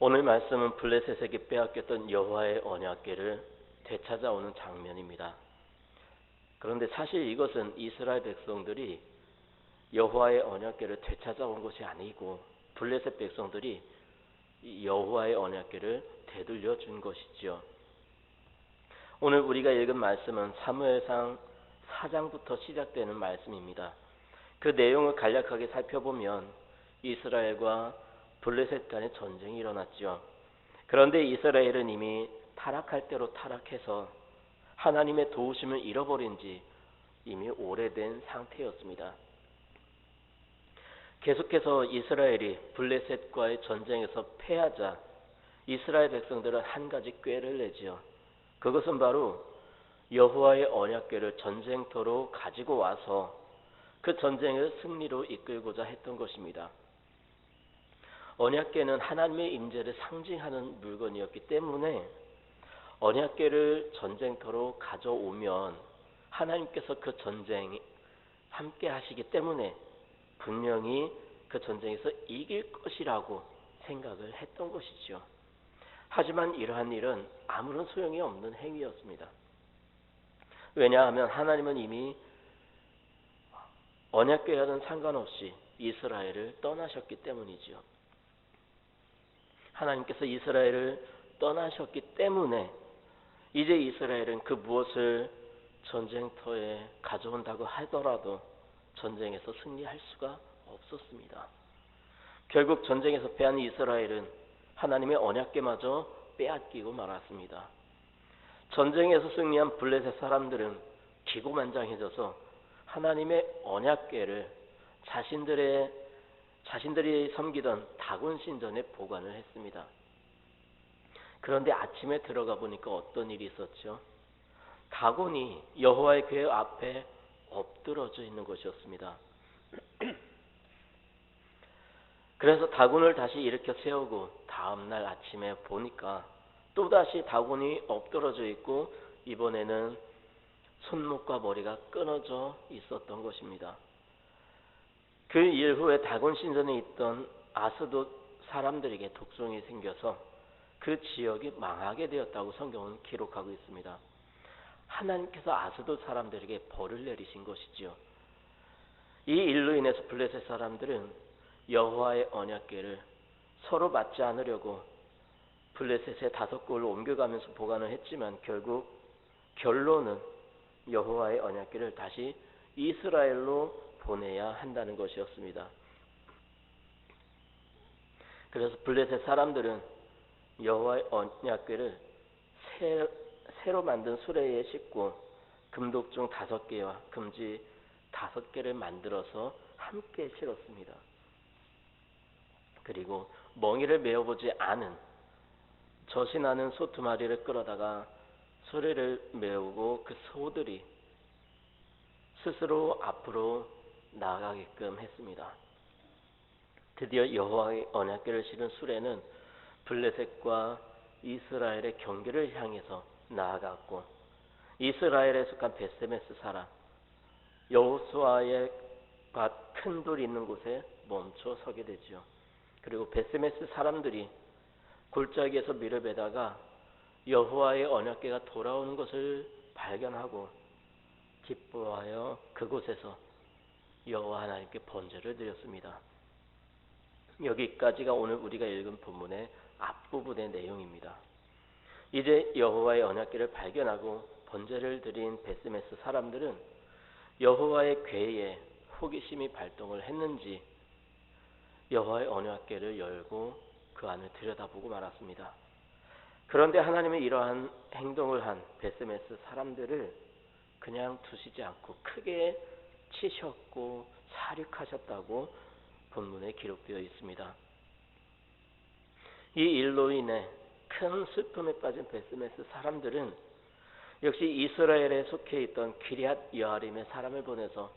오늘 말씀은 블레셋에게 빼앗겼던 여호와의 언약궤를 되찾아오는 장면입니다. 그런데 사실 이것은 이스라엘 백성들이 여호와의 언약궤를 되찾아온 것이 아니고 블레셋 백성들이 여호와의 언약궤를 되돌려 준 것이지요. 오늘 우리가 읽은 말씀은 사무엘상 4장부터 시작되는 말씀입니다. 그 내용을 간략하게 살펴보면 이스라엘과 블레셋 간의 전쟁이 일어났죠. 그런데 이스라엘은 이미 타락할 대로 타락해서 하나님의 도우심을 잃어버린 지 이미 오래된 상태였습니다. 계속해서 이스라엘이 블레셋과의 전쟁에서 패하자 이스라엘 백성들은 한 가지 꾀를 내지요. 그것은 바로 여호와의 언약궤를 전쟁터로 가지고 와서 그 전쟁을 승리로 이끌고자 했던 것입니다. 언약궤는 하나님의 임재를 상징하는 물건이었기 때문에 언약궤를 전쟁터로 가져오면 하나님께서 그 전쟁에 함께 하시기 때문에 분명히 그 전쟁에서 이길 것이라고 생각을 했던 것이죠. 하지만 이러한 일은 아무런 소용이 없는 행위였습니다. 왜냐하면 하나님은 이미 언약궤와는 상관없이 이스라엘을 떠나셨기 때문이지요. 하나님께서 이스라엘을 떠나셨기 때문에 이제 이스라엘은 그 무엇을 전쟁터에 가져온다고 하더라도 전쟁에서 승리할 수가 없었습니다. 결국 전쟁에서 패한 이스라엘은 하나님의 언약궤마저 빼앗기고 말았습니다. 전쟁에서 승리한 블레셋 사람들은 기고만장해져서 하나님의 언약궤를 자신들이 섬기던 다곤 신전에 보관을 했습니다. 그런데 아침에 들어가 보니까 어떤 일이 있었죠? 다곤이 여호와의 궤 앞에 엎드러져 있는 것이었습니다. 그래서 다곤을 다시 일으켜 세우고 다음날 아침에 보니까 또다시 다곤이 엎드러져 있고 이번에는 손목과 머리가 끊어져 있었던 것입니다. 그 일 후에 다곤 신전에 있던 아스돗 사람들에게 독종이 생겨서 그 지역이 망하게 되었다고 성경은 기록하고 있습니다. 하나님께서 아스돗 사람들에게 벌을 내리신 것이지요. 이 일로 인해서 블레셋 사람들은 여호와의 언약궤를 서로 맞지 않으려고 블레셋의 5곳을 옮겨가면서 보관을 했지만 결론은 여호와의 언약궤를 다시 이스라엘로 보내야 한다는 것이었습니다. 그래서 블레셋 사람들은 여호와의 언약궤를 새로 만든 수레에 싣고 금독종 5개와 금지 5개를 만들어서 함께 실었습니다. 그리고 멍이를 메어보지 않은 젖이 나는 소 2마리를 끌어다가 수레를 메우고 그 소들이 스스로 앞으로 나아가게끔 했습니다. 드디어 여호와의 언약궤를 실은 수레는 블레셋과 이스라엘의 경계를 향해서 나아갔고 이스라엘에 속한 베세메스 사람 여호수아의 밭 큰 돌이 있는 곳에 멈춰 서게 되지요. 그리고 베세메스 사람들이 골짜기에서 밀을 베다가 여호와의 언약궤가 돌아오는 것을 발견하고 기뻐하여 그곳에서 여호와 하나님께 번제를 드렸습니다. 여기까지가 오늘 우리가 읽은 본문의 앞부분의 내용입니다. 이제 여호와의 언약궤를 발견하고 번제를 드린 베스메스 사람들은 여호와의 궤에 호기심이 발동을 했는지 여호와의 언약궤를 열고 그 안을 들여다보고 말았습니다. 그런데 하나님의 이러한 행동을 한 베스메스 사람들을 그냥 두시지 않고 크게 치셨고 살육하셨다고 본문에 기록되어 있습니다. 이 일로 인해 큰 슬픔에 빠진 베스메스 사람들은 역시 이스라엘에 속해 있던 기럇 여아림의 사람을 보내서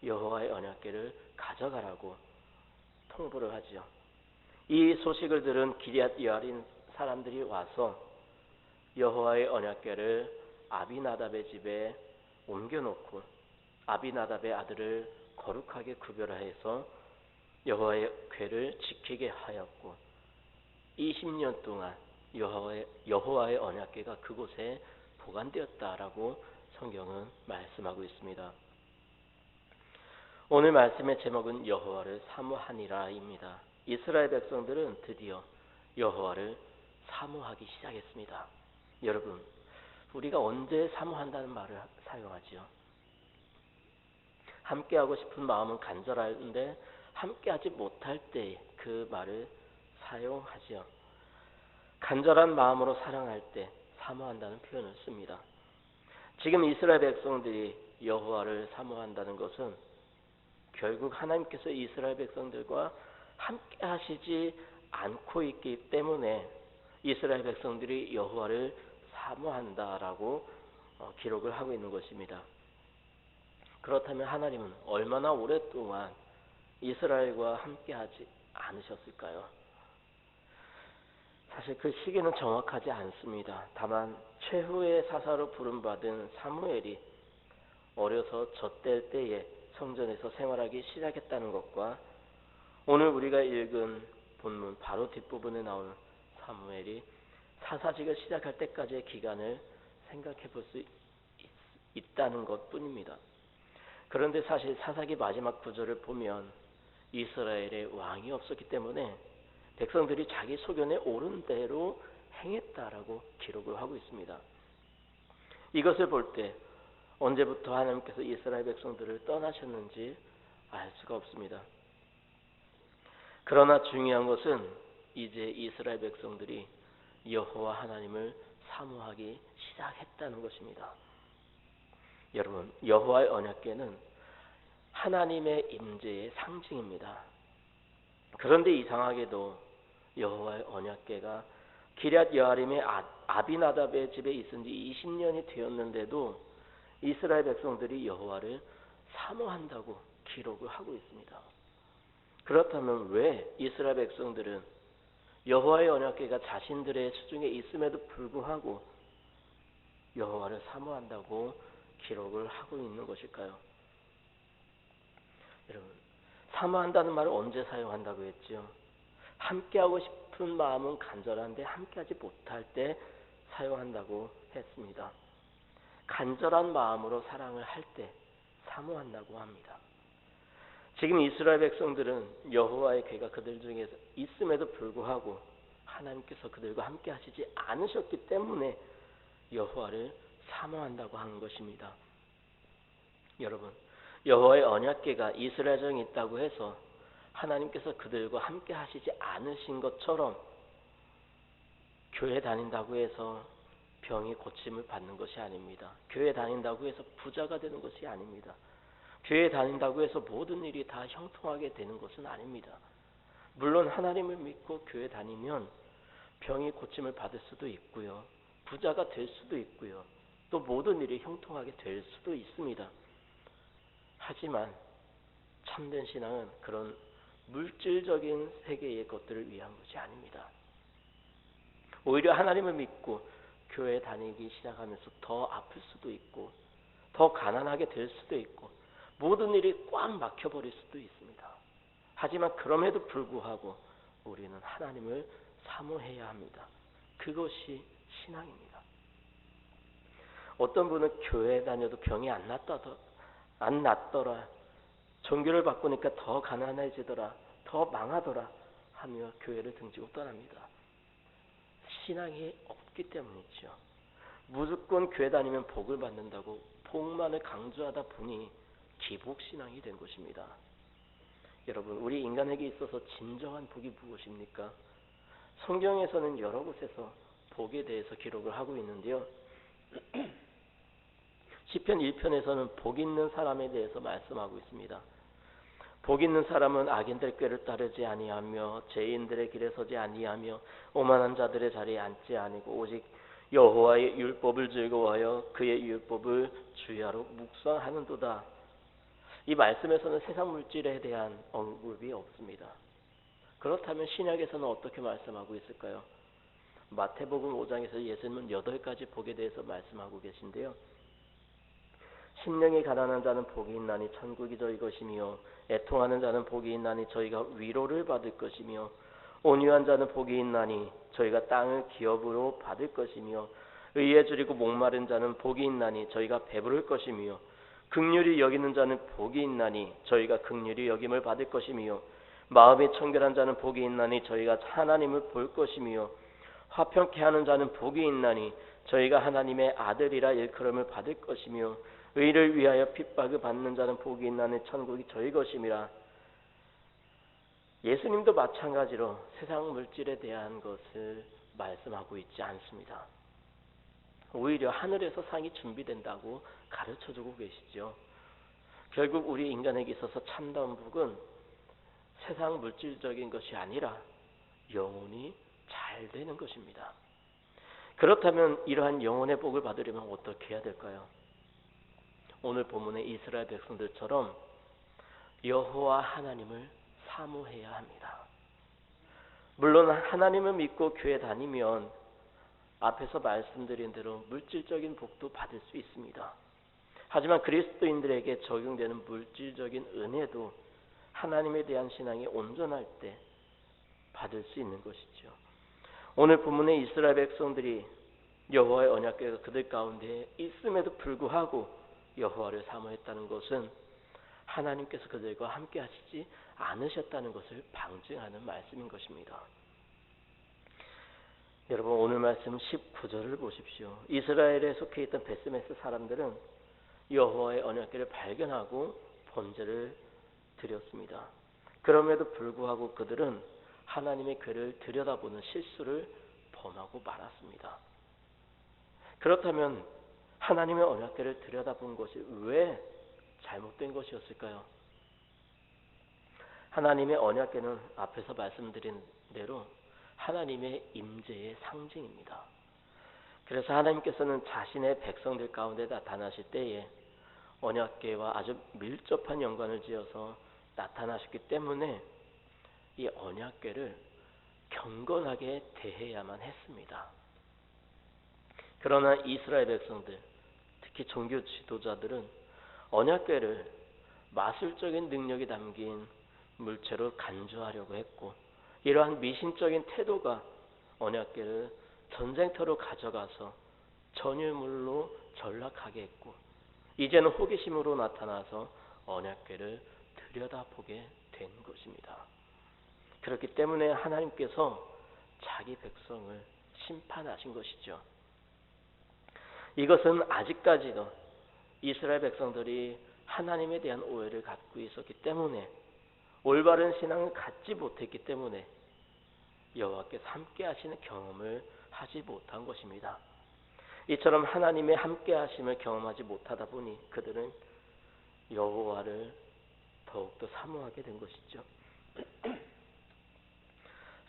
여호와의 언약궤를 가져가라고 통보를 하지요. 이 소식을 들은 기럇 여아림 사람들이 와서 여호와의 언약궤를 아비나답의 집에 옮겨놓고 아비나답의 아들을 거룩하게 구별하여서 여호와의 궤를 지키게 하였고 20년 동안 여호와의 언약궤가 그곳에 보관되었다라고 성경은 말씀하고 있습니다. 오늘 말씀의 제목은 여호와를 사모하니라입니다. 이스라엘 백성들은 드디어 여호와를 사모하기 시작했습니다. 여러분, 우리가 언제 사모한다는 말을 사용하지요? 함께하고 싶은 마음은 간절한데 함께하지 못할 때 그 말을 사용하지요. 간절한 마음으로 사랑할 때 사모한다는 표현을 씁니다. 지금 이스라엘 백성들이 여호와를 사모한다는 것은 결국 하나님께서 이스라엘 백성들과 함께 하시지 않고 있기 때문에 이스라엘 백성들이 여호와를 사모한다라고 기록을 하고 있는 것입니다. 그렇다면 하나님은 얼마나 오랫동안 이스라엘과 함께 하지 않으셨을까요? 사실 그 시기는 정확하지 않습니다. 다만 최후의 사사로 부름받은 사무엘이 어려서 젖될 때에 성전에서 생활하기 시작했다는 것과 오늘 우리가 읽은 본문 바로 뒷부분에 나오는 사무엘이 사사직을 시작할 때까지의 기간을 생각해 볼 수 있다는 것뿐입니다. 그런데 사실 사사기 마지막 구절을 보면 이스라엘의 왕이 없었기 때문에 백성들이 자기 소견에 옳은 대로 행했다라고 기록을 하고 있습니다. 이것을 볼 때 언제부터 하나님께서 이스라엘 백성들을 떠나셨는지 알 수가 없습니다. 그러나 중요한 것은 이제 이스라엘 백성들이 여호와 하나님을 사모하기 시작했다는 것입니다. 여러분, 여호와의 언약궤는 하나님의 임재의 상징입니다. 그런데 이상하게도 여호와의 언약궤가 기럇 여아림의 아비나답의 집에 있은 지 20년이 되었는데도 이스라엘 백성들이 여호와를 사모한다고 기록을 하고 있습니다. 그렇다면 왜 이스라엘 백성들은 여호와의 언약궤가 자신들의 수중에 있음에도 불구하고 여호와를 사모한다고 기록을 하고 있는 것일까요? 여러분, 사모한다는 말을 언제 사용한다고 했죠? 함께하고 싶은 마음은 간절한데 함께하지 못할 때 사용한다고 했습니다. 간절한 마음으로 사랑을 할 때 사모한다고 합니다. 지금 이스라엘 백성들은 여호와의 궤가 그들 중에 있음에도 불구하고 하나님께서 그들과 함께 하시지 않으셨기 때문에 여호와를 사모한다고 하는 것입니다. 여러분, 여호와의 언약궤가 이스라엘 중에 있다고 해서 하나님께서 그들과 함께 하시지 않으신 것처럼 교회 다닌다고 해서 병이 고침을 받는 것이 아닙니다. 교회 다닌다고 해서 부자가 되는 것이 아닙니다. 교회 다닌다고 해서 모든 일이 다 형통하게 되는 것은 아닙니다. 물론 하나님을 믿고 교회 다니면 병이 고침을 받을 수도 있고요. 부자가 될 수도 있고요. 또 모든 일이 형통하게 될 수도 있습니다. 하지만 참된 신앙은 그런 물질적인 세계의 것들을 위한 것이 아닙니다. 오히려 하나님을 믿고 교회 다니기 시작하면서 더 아플 수도 있고 더 가난하게 될 수도 있고 모든 일이 꽉 막혀버릴 수도 있습니다. 하지만 그럼에도 불구하고 우리는 하나님을 사모해야 합니다. 그것이 신앙입니다. 어떤 분은 교회 다녀도 병이 안 낫더라. 종교를 바꾸니까 더 가난해지더라. 더 망하더라 하며 교회를 등지고 떠납니다. 신앙이 없기 때문이죠. 무조건 교회 다니면 복을 받는다고 복만을 강조하다 보니 기복신앙이 된 것입니다. 여러분, 우리 인간에게 있어서 진정한 복이 무엇입니까? 성경에서는 여러 곳에서 복에 대해서 기록을 하고 있는데요. 시편 1편에서는 복 있는 사람에 대해서 말씀하고 있습니다. 복 있는 사람은 악인들 꾀를 따르지 아니하며 죄인들의 길에 서지 아니하며 오만한 자들의 자리에 앉지 아니고 오직 여호와의 율법을 즐거워하여 그의 율법을 주야로 묵상하는도다. 이 말씀에서는 세상 물질에 대한 언급이 없습니다. 그렇다면 신약에서는 어떻게 말씀하고 있을까요? 마태복음 5장에서 예수님은 8가지 복에 대해서 말씀하고 계신데요. 심령이 가난한 자는 복이 있나니 천국이 저희 것이며 애통하는 자는 복이 있나니 저희가 위로를 받을 것이며 온유한 자는 복이 있나니 저희가 땅을 기업으로 받을 것이며 의에 줄이고 목마른 자는 복이 있나니 저희가 배부를 것이며 긍휼히 여기는 자는 복이 있나니 저희가 긍휼히 여김을 받을 것이며 마음이 청결한 자는 복이 있나니 저희가 하나님을 볼 것이며 화평케 하는 자는 복이 있나니 저희가 하나님의 아들이라 일컬음을 받을 것이며 의를 위하여 핍박을 받는 자는 복이 있나니 천국이 저희 것임이라. 예수님도 마찬가지로 세상 물질에 대한 것을 말씀하고 있지 않습니다. 오히려 하늘에서 상이 준비된다고 가르쳐주고 계시죠. 결국 우리 인간에게 있어서 참다운 복은 세상 물질적인 것이 아니라 영혼이 잘 되는 것입니다. 그렇다면 이러한 영혼의 복을 받으려면 어떻게 해야 될까요? 오늘 본문의 이스라엘 백성들처럼 여호와 하나님을 사모해야 합니다. 물론 하나님을 믿고 교회 다니면 앞에서 말씀드린 대로 물질적인 복도 받을 수 있습니다. 하지만 그리스도인들에게 적용되는 물질적인 은혜도 하나님에 대한 신앙이 온전할 때 받을 수 있는 것이죠. 오늘 본문의 이스라엘 백성들이 여호와의 언약궤가 그들 가운데 있음에도 불구하고 여호와를 사모했다는 것은 하나님께서 그들과 함께 하시지 않으셨다는 것을 방증하는 말씀인 것입니다. 여러분, 오늘 말씀 19절을 보십시오. 이스라엘에 속해 있던 베스메스 사람들은 여호와의 언약궤를 발견하고 번제를 드렸습니다. 그럼에도 불구하고 그들은 하나님의 궤를 들여다보는 실수를 범하고 말았습니다. 그렇다면 하나님의 언약궤를 들여다본 것이 왜 잘못된 것이었을까요? 하나님의 언약궤는 앞에서 말씀드린 대로 하나님의 임재의 상징입니다. 그래서 하나님께서는 자신의 백성들 가운데 나타나실 때에 언약궤와 아주 밀접한 연관을 지어서 나타나셨기 때문에 이 언약궤를 경건하게 대해야만 했습니다. 그러나 이스라엘 백성들, 특히 종교 지도자들은 언약궤를 마술적인 능력이 담긴 물체로 간주하려고 했고, 이러한 미신적인 태도가 언약궤를 전쟁터로 가져가서 전유물로 전락하게 했고, 이제는 호기심으로 나타나서 언약궤를 들여다보게 된 것입니다. 그렇기 때문에 하나님께서 자기 백성을 심판하신 것이죠. 이것은 아직까지도 이스라엘 백성들이 하나님에 대한 오해를 갖고 있었기 때문에, 올바른 신앙을 갖지 못했기 때문에 여호와께서 함께 하시는 경험을 하지 못한 것입니다. 이처럼 하나님의 함께 하심을 경험하지 못하다 보니 그들은 여호와를 더욱더 사모하게 된 것이죠.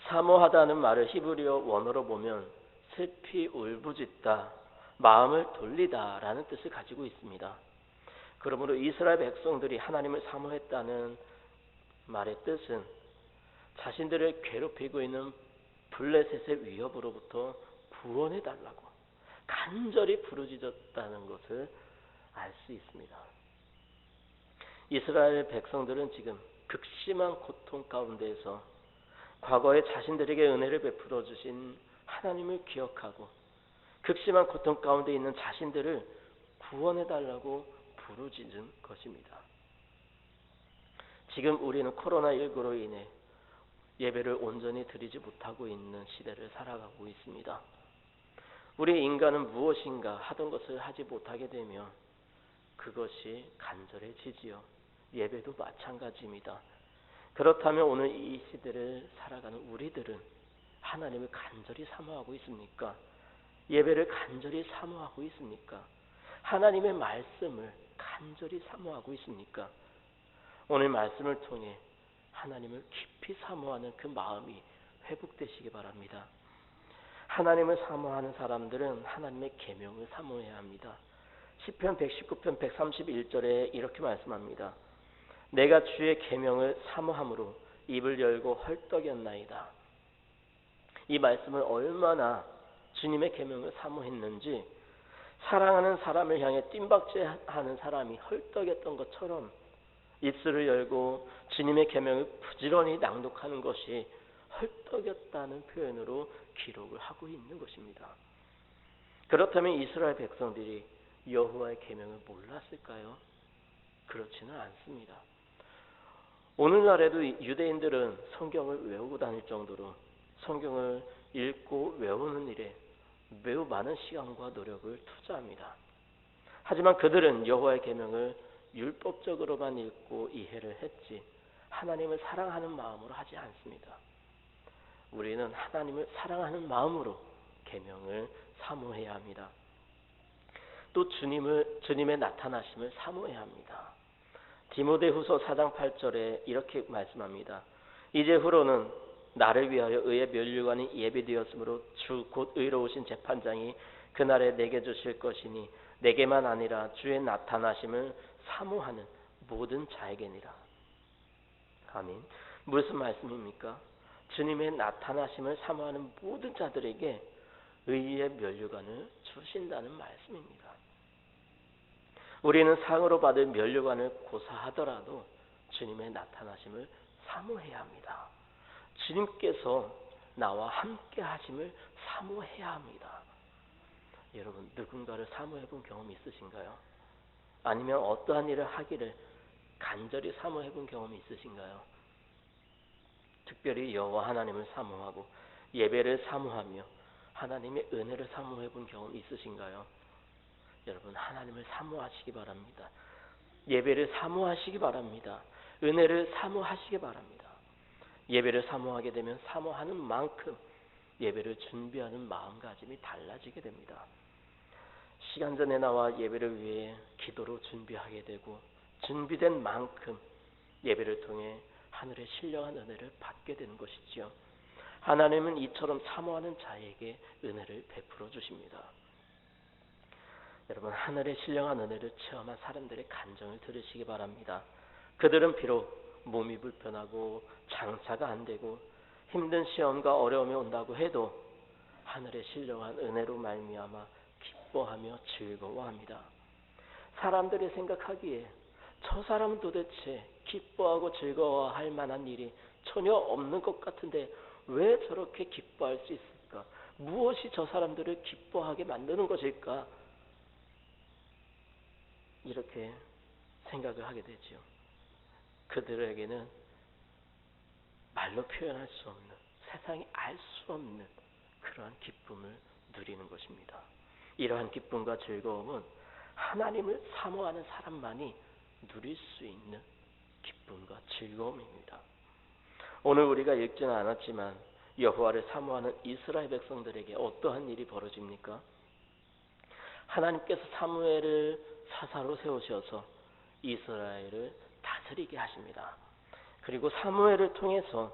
사모하다는 말을 히브리어 원어로 보면 슬피 울부짖다, 마음을 돌리다 라는 뜻을 가지고 있습니다. 그러므로 이스라엘 백성들이 하나님을 사모했다는 말의 뜻은 자신들을 괴롭히고 있는 블레셋의 위협으로부터 구원해 달라고 간절히 부르짖었다는 것을 알 수 있습니다. 이스라엘 백성들은 지금 극심한 고통 가운데에서 과거에 자신들에게 은혜를 베풀어 주신 하나님을 기억하고 극심한 고통 가운데 있는 자신들을 구원해 달라고 부르짖은 것입니다. 지금 우리는 코로나19로 인해 예배를 온전히 드리지 못하고 있는 시대를 살아가고 있습니다. 우리 인간은 무엇인가 하던 것을 하지 못하게 되면 그것이 간절해지지요. 예배도 마찬가지입니다. 그렇다면 오늘 이 시대를 살아가는 우리들은 하나님을 간절히 사모하고 있습니까? 예배를 간절히 사모하고 있습니까? 하나님의 말씀을 간절히 사모하고 있습니까? 오늘 말씀을 통해 하나님을 깊이 사모하는 그 마음이 회복되시기 바랍니다. 하나님을 사모하는 사람들은 하나님의 계명을 사모해야 합니다. 시편 119편 131절에 이렇게 말씀합니다. 내가 주의 계명을 사모함으로 입을 열고 헐떡였나이다. 이 말씀을 얼마나 주님의 계명을 사모했는지, 사랑하는 사람을 향해 뜀박질하는 사람이 헐떡였던 것처럼 입술을 열고 주님의 계명을 부지런히 낭독하는 것이 헐떡였다는 표현으로 기록을 하고 있는 것입니다. 그렇다면 이스라엘 백성들이 여호와의 계명을 몰랐을까요? 그렇지는 않습니다. 오늘날에도 유대인들은 성경을 외우고 다닐 정도로 성경을 읽고 외우는 일에 매우 많은 시간과 노력을 투자합니다. 하지만 그들은 여호와의 계명을 율법적으로만 읽고 이해를 했지 하나님을 사랑하는 마음으로 하지 않습니다. 우리는 하나님을 사랑하는 마음으로 계명을 사모해야 합니다. 또 주님의 나타나심을 사모해야 합니다. 디모데후서 4장 8절에 이렇게 말씀합니다. 이제후로는 나를 위하여 의의 면류관이 예비되었으므로 주 곧 의로우신 재판장이 그날에 내게 주실 것이니 내게만 아니라 주의 나타나심을 사모하는 모든 자에게니라. 아멘. 무슨 말씀입니까? 주님의 나타나심을 사모하는 모든 자들에게 의의 면류관을 주신다는 말씀입니다. 우리는 상으로 받을 면류관을 고사하더라도 주님의 나타나심을 사모해야 합니다. 주님께서 나와 함께 하심을 사모해야 합니다. 여러분, 누군가를 사모해 본 경험이 있으신가요? 아니면 어떠한 일을 하기를 간절히 사모해 본 경험이 있으신가요? 특별히 여호와 하나님을 사모하고 예배를 사모하며 하나님의 은혜를 사모해 본 경험이 있으신가요? 여러분, 하나님을 사모하시기 바랍니다. 예배를 사모하시기 바랍니다. 은혜를 사모하시기 바랍니다. 예배를 사모하게 되면 사모하는 만큼 예배를 준비하는 마음가짐이 달라지게 됩니다. 시간 전에 나와 예배를 위해 기도로 준비하게 되고 준비된 만큼 예배를 통해 하늘의 신령한 은혜를 받게 되는 것이지요. 하나님은 이처럼 사모하는 자에게 은혜를 베풀어 주십니다. 여러분, 하늘의 신령한 은혜를 체험한 사람들의 간정을 들으시기 바랍니다. 그들은 비록 몸이 불편하고 장사가 안 되고 힘든 시험과 어려움이 온다고 해도 하늘의 신령한 은혜로 말미암아 기뻐하며 즐거워합니다. 사람들이 생각하기에 저 사람은 도대체 기뻐하고 즐거워할 만한 일이 전혀 없는 것 같은데 왜 저렇게 기뻐할 수 있을까? 무엇이 저 사람들을 기뻐하게 만드는 것일까? 이렇게 생각을 하게 되지요. 그들에게는 말로 표현할 수 없는, 세상이 알 수 없는 그러한 기쁨을 누리는 것입니다. 이러한 기쁨과 즐거움은 하나님을 사모하는 사람만이 누릴 수 있는 기쁨과 즐거움입니다. 오늘 우리가 읽지는 않았지만 여호와를 사모하는 이스라엘 백성들에게 어떠한 일이 벌어집니까? 하나님께서 사무엘을 사사로 세우셔서 이스라엘을 다스리게 하십니다. 그리고 사무엘을 통해서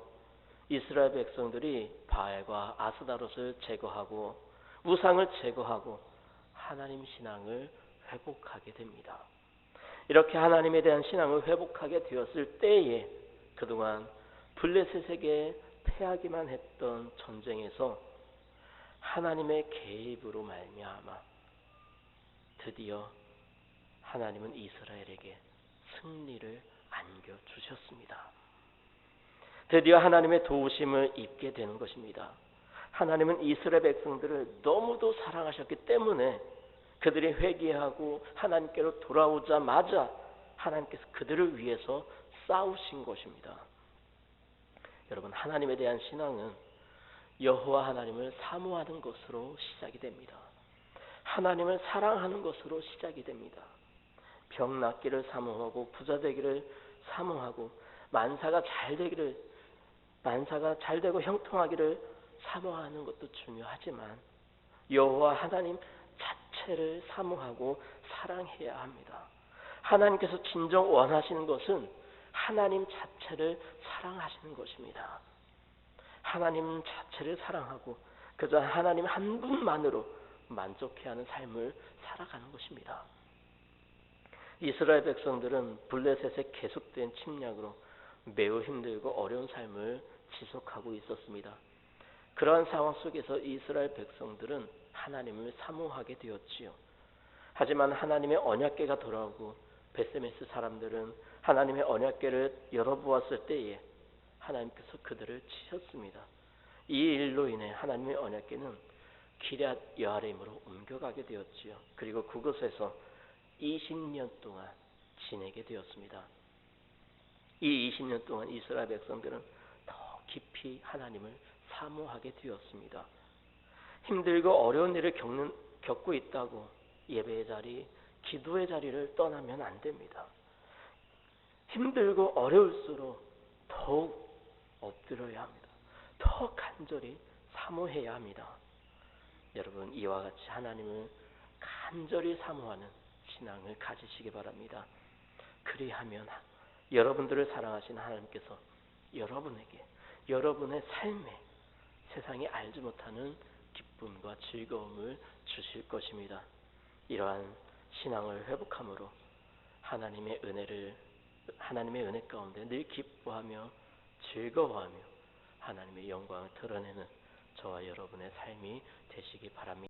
이스라엘 백성들이 바알과 아스다롯을 제거하고 우상을 제거하고 하나님 신앙을 회복하게 됩니다. 이렇게 하나님에 대한 신앙을 회복하게 되었을 때에 그동안 블레셋에게 패하기만 했던 전쟁에서 하나님의 개입으로 말미암아 드디어 하나님은 이스라엘에게 승리를 안겨주셨습니다. 드디어 하나님의 도우심을 입게 되는 것입니다. 하나님은 이스라엘 백성들을 너무도 사랑하셨기 때문에 그들이 회개하고 하나님께로 돌아오자마자 하나님께서 그들을 위해서 싸우신 것입니다. 여러분, 하나님에 대한 신앙은 여호와 하나님을 사모하는 것으로 시작이 됩니다. 하나님을 사랑하는 것으로 시작이 됩니다. 병 낫기를 사모하고 부자 되기를 사모하고 만사가 잘 되고 형통하기를 사모하는 것도 중요하지만 여호와 하나님 자체를 사모하고 사랑해야 합니다. 하나님께서 진정 원하시는 것은 하나님 자체를 사랑하시는 것입니다. 하나님 자체를 사랑하고 그저 하나님 한 분만으로 만족해하는 삶을 살아가는 것입니다. 이스라엘 백성들은 블레셋의 계속된 침략으로 매우 힘들고 어려운 삶을 지속하고 있었습니다. 그러한 상황 속에서 이스라엘 백성들은 하나님을 사모하게 되었지요. 하지만 하나님의 언약궤가 돌아오고 베세메스 사람들은 하나님의 언약궤를 열어보았을 때에 하나님께서 그들을 치셨습니다. 이 일로 인해 하나님의 언약궤는 기럇 여아림으로 옮겨가게 되었지요. 그리고 그곳에서 20년 동안 지내게 되었습니다. 이 20년 동안 이스라엘 백성들은 더 깊이 하나님을 사모하게 되었습니다. 힘들고 어려운 일을 겪고 있다고 예배의 자리, 기도의 자리를 떠나면 안 됩니다. 힘들고 어려울수록 더욱 엎드려야 합니다. 더 간절히 사모해야 합니다. 여러분, 이와 같이 하나님을 간절히 사모하는 신앙을 가지시기 바랍니다. 그리하면 여러분들을 사랑하신 하나님께서 여러분에게 여러분의 삶에 세상이 알지 못하는 기쁨과 즐거움을 주실 것입니다. 이러한 신앙을 회복함으로 하나님의 은혜 가운데 늘 기뻐하며 즐거워하며 하나님의 영광을 드러내는 저와 여러분의 삶이 되시기 바랍니다.